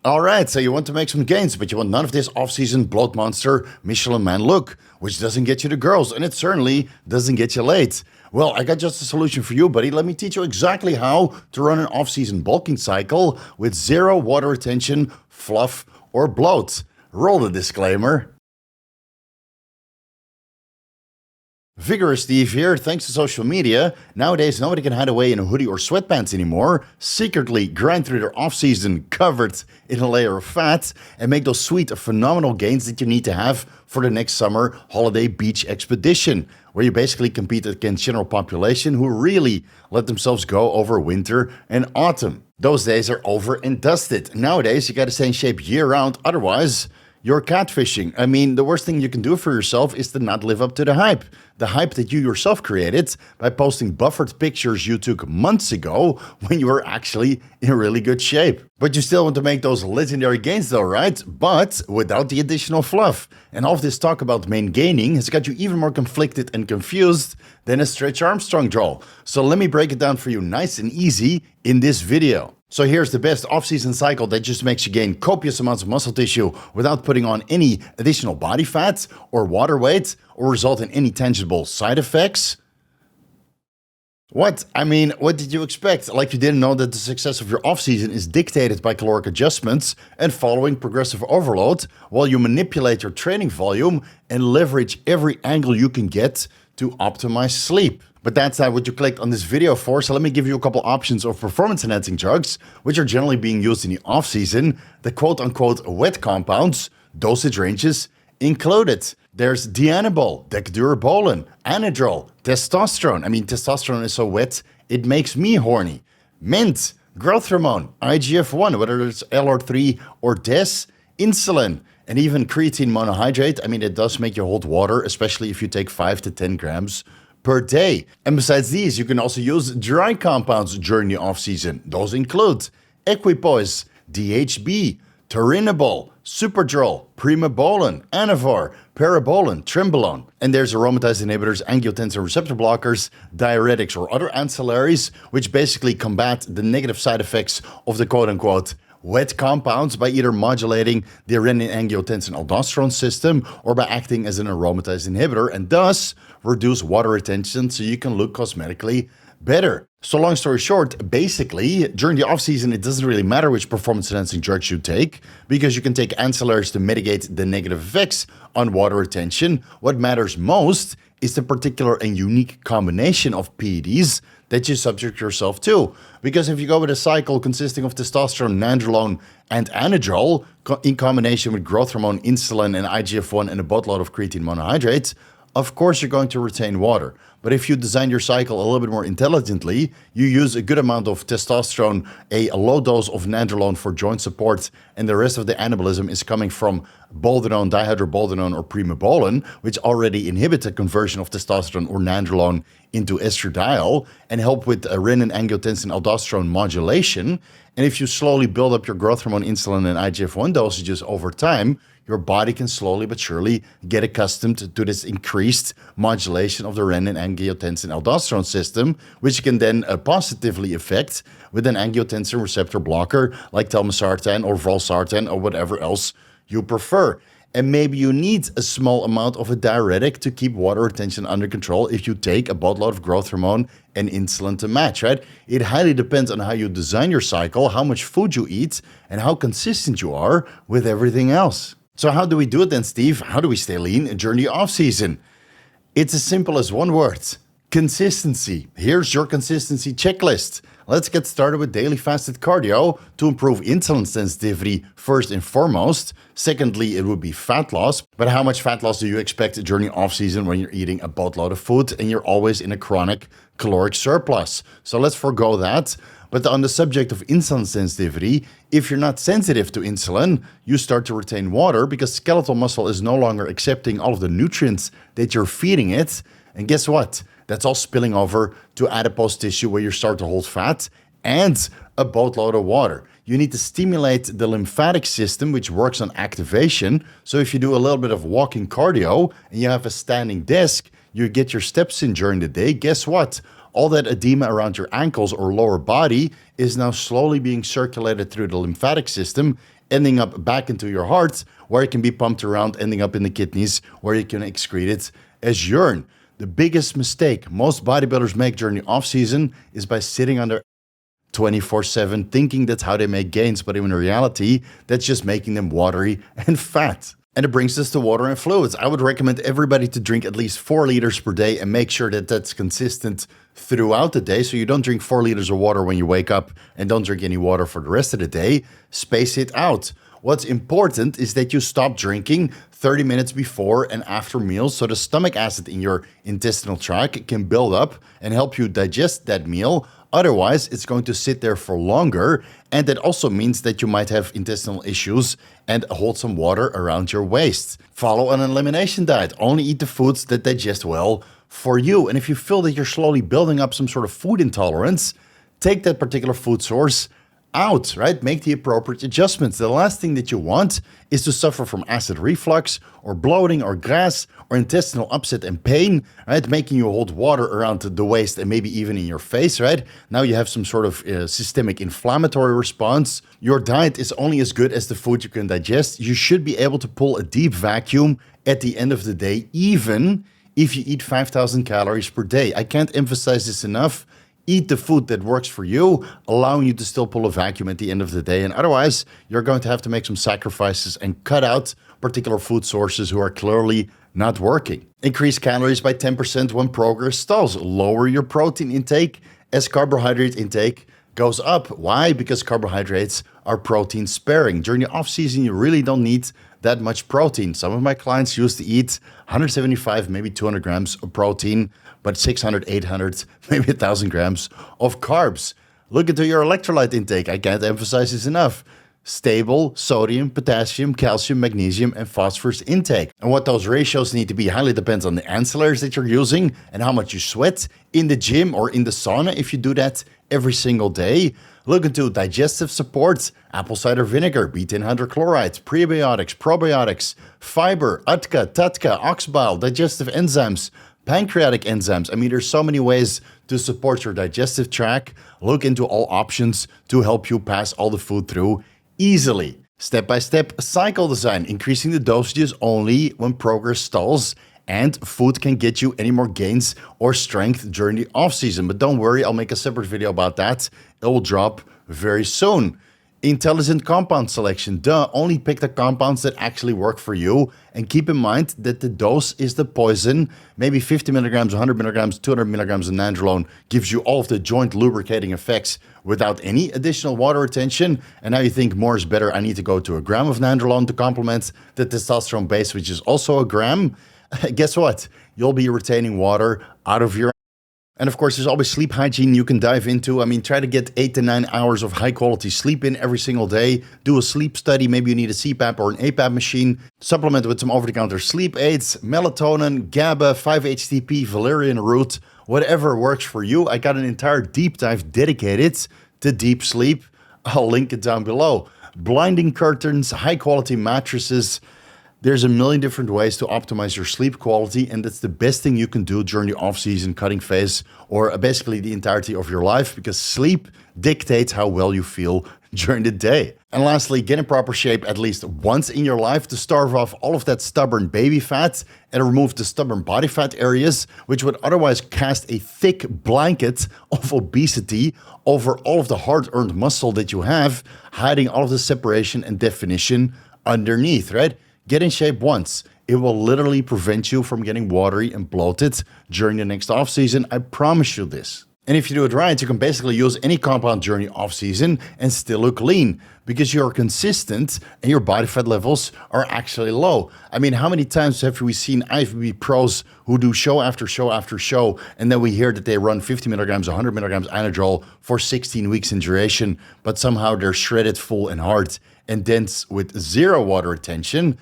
Alright, so you want to make some gains, but you want none of this off-season bloat monster Michelin man look, which doesn't get you the girls, and it certainly doesn't get you laid. Well, I got just a solution for you, buddy. Let me teach you exactly how to run an off-season bulking cycle with zero water retention, fluff, or bloat. Roll the disclaimer. Vigorous Steve here. Thanks to social media, nowadays nobody can hide away in a hoodie or sweatpants anymore, secretly grind through their off-season covered in a layer of fat, and make those sweet, phenomenal gains that you need to have for the next summer holiday beach expedition, where you basically compete against general population who really let themselves go over winter and autumn. Those days are over and dusted. Nowadays, you gotta stay in shape year-round, otherwise you're catfishing. I mean, the worst thing you can do for yourself is to not live up to the hype. The hype that you yourself created by posting buffered pictures you took months ago when you were actually in really good shape. But you still want to make those legendary gains though, right? But without the additional fluff. And all of this talk about main gaining has got you even more conflicted and confused than a Stretch Armstrong draw. So let me break it down for you nice and easy in this video. So here's the best off-season cycle that just makes you gain copious amounts of muscle tissue without putting on any additional body fat or water weight or result in any tangible side effects. What? I mean, what did you expect? Like you didn't know that the success of your off-season is dictated by caloric adjustments and following progressive overload while you manipulate your training volume and leverage every angle you can get to optimize sleep. But that's not what you clicked on this video for, so let me give you a couple options of performance-enhancing drugs, which are generally being used in the off-season, the quote-unquote wet compounds, dosage ranges included. There's Anadrol, Deca, Anadrol, testosterone. I mean, testosterone is so wet, it makes me horny. Mint, growth hormone, IGF-1, whether it's LR3 or DES, insulin, and even creatine monohydrate. I mean, it does make you hold water, especially if you take 5 to 10 grams per day. And besides these, you can also use dry compounds during the off-season. Those include equipoise, DHB, turinabol, superdrol, primobolan, anavar, parabolan, trembolone. And there's aromatase inhibitors, angiotensin receptor blockers, diuretics, or other ancillaries, which basically combat the negative side effects of the quote-unquote wet compounds by either modulating the renin-angiotensin-aldosterone system or by acting as an aromatase inhibitor and thus reduce water retention so you can look cosmetically better. So long story short, basically, during the off-season, it doesn't really matter which performance-enhancing drugs you take because you can take ancillaries to mitigate the negative effects on water retention. What matters most is the particular and unique combination of PEDs that you subject yourself to. Because if you go with a cycle consisting of testosterone, nandrolone, and anadrol, in combination with growth hormone, insulin, and IGF-1 and a boatload of creatine monohydrate, of course you're going to retain water. But if you design your cycle a little bit more intelligently, you use a good amount of testosterone, a low dose of nandrolone for joint support, and the rest of the anabolism is coming from boldenone, dihydroboldenone, or primobolan, which already inhibit the conversion of testosterone or nandrolone into estradiol and help with renin-angiotensin-aldosterone modulation. And if you slowly build up your growth hormone, insulin, and IGF-1 dosages over time, your body can slowly but surely get accustomed to this increased modulation of the renin-angiotensin-aldosterone system, which can then positively affect with an angiotensin receptor blocker like telmisartan or valsartan or whatever else you prefer. And maybe you need a small amount of a diuretic to keep water retention under control if you take a boatload of growth hormone and insulin to match, right? It highly depends on how you design your cycle, how much food you eat, and how consistent you are with everything else. So how do we do it then, Steve? How do we stay lean during the off-season? It's as simple as one word: consistency. Here's your consistency checklist. Let's get started with daily fasted cardio to improve insulin sensitivity first and foremost. Secondly, it would be fat loss. But how much fat loss do you expect during the off-season when you're eating a boatload of food and you're always in a chronic caloric surplus? So let's forgo that. But on the subject of insulin sensitivity, if you're not sensitive to insulin, you start to retain water because skeletal muscle is no longer accepting all of the nutrients that you're feeding it. And guess what? That's all spilling over to adipose tissue where you start to hold fat and a boatload of water. You need to stimulate the lymphatic system, which works on activation. So if you do a little bit of walking cardio and you have a standing desk, you get your steps in during the day. Guess what? All that edema around your ankles or lower body is now slowly being circulated through the lymphatic system ending up back into your heart, where it can be pumped around, ending up in the kidneys, where you can excrete it as urine. The biggest mistake most bodybuilders make during the off-season is by sitting under 24/7, thinking that's how they make gains, but in reality, that's just making them watery and fat. And it brings us to water and fluids. I would recommend everybody to drink at least 4 liters per day and make sure that that's consistent throughout the day. So you don't drink 4 liters of water when you wake up and don't drink any water for the rest of the day. Space it out. What's important is that you stop drinking 30 minutes before and after meals, so the stomach acid in your intestinal tract can build up and help you digest that meal. Otherwise, it's going to sit there for longer, and that also means that you might have intestinal issues and hold some water around your waist. Follow an elimination diet. Only eat the foods that digest well for you. And if you feel that you're slowly building up some sort of food intolerance, take that particular food source out, right? Make the appropriate adjustments. The last thing that you want is to suffer from acid reflux or bloating or gas or intestinal upset and pain, right? Making you hold water around the waist and maybe even in your face, right? Now you have some sort of systemic inflammatory response. Your diet is only as good as the food you can digest. You should be able to pull a deep vacuum at the end of the day, even if you eat 5,000 calories per day. I can't emphasize this enough. Eat the food that works for you, allowing you to still pull a vacuum at the end of the day. And otherwise, you're going to have to make some sacrifices and cut out particular food sources who are clearly not working. Increase calories by 10% when progress stalls. Lower your protein intake as carbohydrate intake goes up. Why? Because carbohydrates are protein sparing. During the off season, you really don't need that much protein. Some of my clients used to eat 175, maybe 200 grams of protein, but 600, 800, maybe 1,000 grams of carbs. Look into your electrolyte intake. I can't emphasize this enough. Stable sodium, potassium, calcium, magnesium, and phosphorus intake. And what those ratios need to be highly depends on the ancillaries that you're using and how much you sweat in the gym or in the sauna if you do that every single day. Look into digestive support, apple cider vinegar, betaine hydrochloride, prebiotics, probiotics, fiber, UTCA, TUTCA, ox bile, digestive enzymes, pancreatic enzymes. I mean, there's so many ways to support your digestive tract. Look into all options to help you pass all the food through easily. Step-by-step cycle design, increasing the dosages only when progress stalls, and food can get you any more gains or strength during the off-season. But don't worry, I'll make a separate video about that. It will drop very soon. Intelligent compound selection. Only pick the compounds that actually work for you. And keep in mind that the dose is the poison. Maybe 50 milligrams, 100 milligrams, 200 milligrams of Anadrol gives you all of the joint lubricating effects without any additional water retention. And now you think more is better. I need to go to a gram of Anadrol to complement the testosterone base, which is also a gram. Guess what? You'll be retaining water out of your. And of course, there's always sleep hygiene you can dive into. I mean, try to get 8 to 9 hours of high quality sleep in every single day. Do a sleep study. Maybe you need a CPAP or an APAP machine. Supplement with some over-the-counter sleep aids, melatonin, GABA, 5-HTP, valerian root, whatever works for you. I got an entire deep dive dedicated to deep sleep. I'll link it down below. Blinding curtains, high quality mattresses. There's a million different ways to optimize your sleep quality, and that's the best thing you can do during the off-season cutting phase or basically the entirety of your life, because sleep dictates how well you feel during the day. And lastly, get in proper shape at least once in your life to starve off all of that stubborn baby fat and remove the stubborn body fat areas, which would otherwise cast a thick blanket of obesity over all of the hard-earned muscle that you have, hiding all of the separation and definition underneath, right? Get in shape once. It will literally prevent you from getting watery and bloated during the next off season. I promise you this. And if you do it right, you can basically use any compound during the off season and still look lean because you're consistent and your body fat levels are actually low. I mean, how many times have we seen IFBB pros who do show after show after show, and then we hear that they run 50 milligrams, 100 milligrams Anadrol for 16 weeks in duration, but somehow they're shredded, full, and hard and dense with zero water retention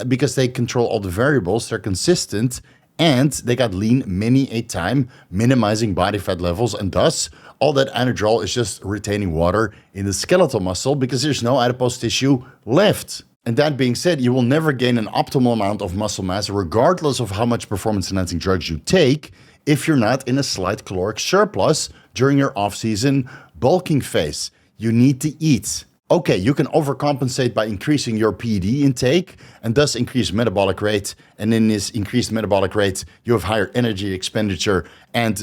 because they control all the variables, they're consistent, and they got lean many a time, minimizing body fat levels, and thus all that Anadrol is just retaining water in the skeletal muscle because there's no adipose tissue left. And that being said, you will never gain an optimal amount of muscle mass regardless of how much performance-enhancing drugs you take if you're not in a slight caloric surplus during your off-season bulking phase. You need to eat. Okay, you can overcompensate by increasing your PED intake and thus increase metabolic rate. And in this increased metabolic rate, you have higher energy expenditure and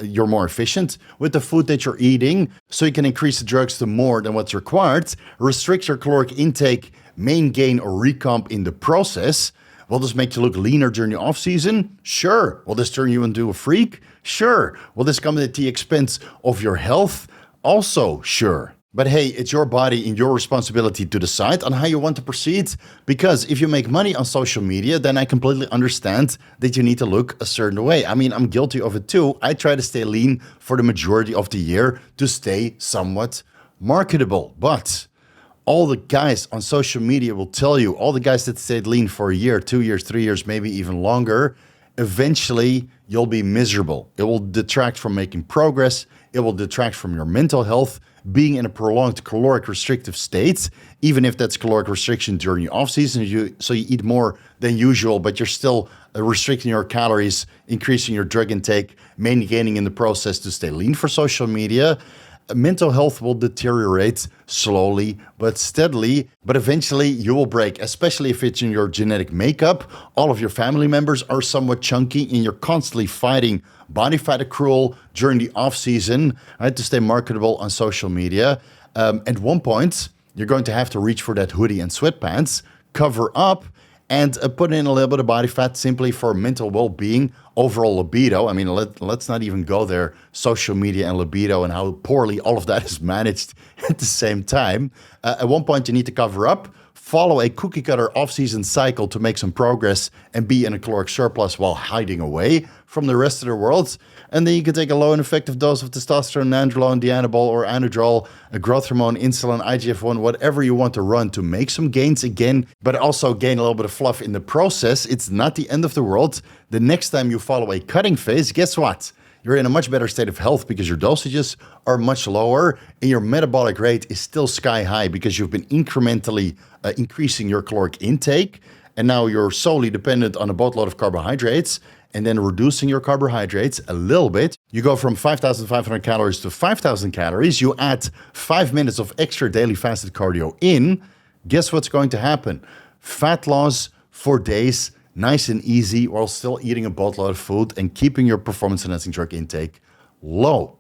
you're more efficient with the food that you're eating. So you can increase the drugs to more than what's required, restrict your caloric intake, main gain or recomp in the process. Will this make you look leaner during the off season? Sure. Will this turn you into a freak? Sure. Will this come at the expense of your health? Also sure. But hey, it's your body and your responsibility to decide on how you want to proceed. Because if you make money on social media, then I completely understand that you need to look a certain way. I mean, I'm guilty of it too. I try to stay lean for the majority of the year to stay somewhat marketable. But all the guys on social media will tell you, all the guys that stayed lean for a year, 2 years, 3 years, maybe even longer, eventually you'll be miserable. It will detract from making progress. It will detract from your mental health, being in a prolonged caloric restrictive state, even if that's caloric restriction during the off season. So you eat more than usual, but you're still restricting your calories, increasing your drug intake, mainly gaining in the process to stay lean for social media. Mental health will deteriorate slowly but steadily, but eventually you will break, especially if it's in your genetic makeup. All of your family members are somewhat chunky and you're constantly fighting body fat accrual during the off season, right, to stay marketable on social media. At one point, you're going to have to reach for that hoodie and sweatpants, cover up, and put in a little bit of body fat simply for mental well-being, overall libido. I mean, let's not even go there. Social media and libido and how poorly all of that is managed at the same time. At one point, you need to cover up, follow a cookie-cutter off-season cycle to make some progress and be in a caloric surplus while hiding away from the rest of the world. And then you can take a low and effective dose of testosterone, Anadrol, Deanabol, or Anadrol, a growth hormone, insulin, IGF-1, whatever you want to run to make some gains again, but also gain a little bit of fluff in the process. It's not the end of the world. The next time you follow a cutting phase, guess what? You're in a much better state of health because your dosages are much lower and your metabolic rate is still sky high because you've been incrementally increasing your caloric intake. And now you're solely dependent on a boatload of carbohydrates and then reducing your carbohydrates a little bit. You go from 5,500 calories to 5,000 calories. You add 5 minutes of extra daily fasted cardio in. Guess what's going to happen? Fat loss for days, nice and easy, while still eating a boatload of food and keeping your performance-enhancing drug intake low.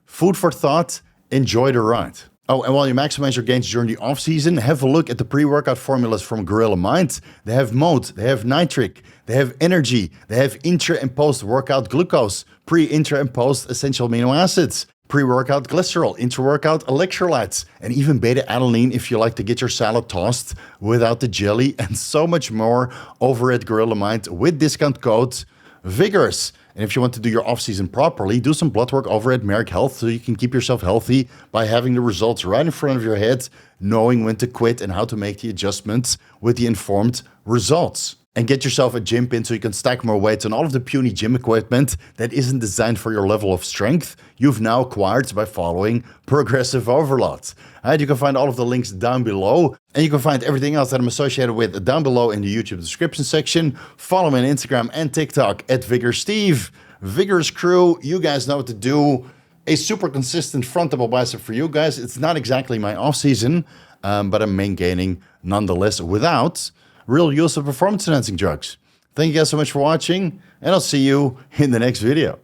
Food for thought. Enjoy the ride. Oh, and while you maximize your gains during the off-season, have a look at the pre-workout formulas from Gorilla Mind. They have mode, they have nitric, they have energy, they have intra and post-workout glucose, pre-intra and post-essential amino acids, pre-workout glycerol, intra-workout electrolytes, and even beta-alanine if you like to get your salad tossed without the jelly, and so much more over at Gorilla Mind with discount code Vigorous. And if you want to do your off-season properly, do some blood work over at Merrick Health so you can keep yourself healthy by having the results right in front of your head, knowing when to quit and how to make the adjustments with the informed results. And get yourself a gym pin so you can stack more weights on all of the puny gym equipment that isn't designed for your level of strength you've now acquired by following Progressive Overload. And you can find all of the links down below, and you can find everything else that I'm associated with down below in the YouTube description section. Follow me on Instagram and TikTok at VigorSteve. Vigorous crew, you guys know what to do. A super consistent front double bicep for you guys. It's not exactly my off season, but I'm main gaining nonetheless without real use of performance enhancing drugs. Thank you guys so much for watching, and I'll see you in the next video.